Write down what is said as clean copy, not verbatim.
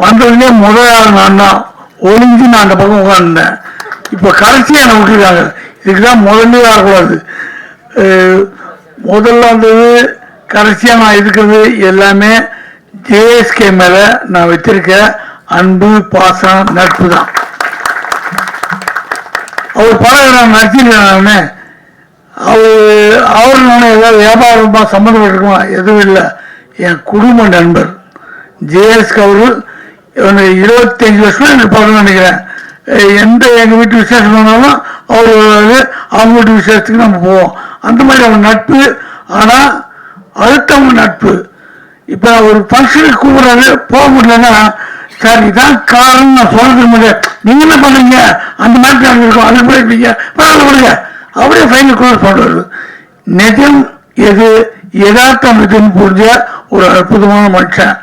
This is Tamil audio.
வந்ததுலேயே முதல் ஆள் நான் தான் ஒளிஞ்சு நான் அந்த பக்கம் உட்காந்துருந்தேன். இப்போ கடைசியாக என்னை விட்டுருக்காங்க. இதுக்குதான் முதல்ல வரக்கூடாது. முதல்ல வந்தது கடைசியாக நான் இருக்கிறது எல்லாமே ஜேஎஸ்கே மேலே நான் வச்சிருக்க அன்பு பாசம் நட்பு தான். அவர் படம் நான் நடிச்சிருக்கேன். நான் அவர் நான் ஏதாவது வியாபாரமாக சம்மந்தப்பட்டிருக்கோம் எதுவும் இல்லை. என் குடும்ப நண்பர் ஜேஎஸ்கே அவர்கள் 25 வருஷம் எனக்கு படம் நினைக்கிறேன். எங்கள் வீட்டு விசேஷம் பண்ணாலும் அவர் அவங்க வீட்டு விசேஷத்துக்கு நம்ம போவோம். அந்த மாதிரி அவங்க நட்பு. ஆனால் அடுத்தவங்க நட்பு. இப்போ ஒரு ஃபங்க்ஷனுக்கு கூப்பிட்றாரு, போக முடியலன்னா சார் இதான் காரணம் நான் சொல்ல முடியாது, நீங்க என்ன பண்ணுறீங்க அந்த மாதிரி நடந்திருக்கோம், அது போயிருப்பீங்க கொடுங்க அப்படியே ஃபைனல் க்ளோஸ் பண்ணுறது. நிஜம் எது யதார்த்தம் எதுன்னு புரிஞ்ச ஒரு அற்புதமான மனுஷன்.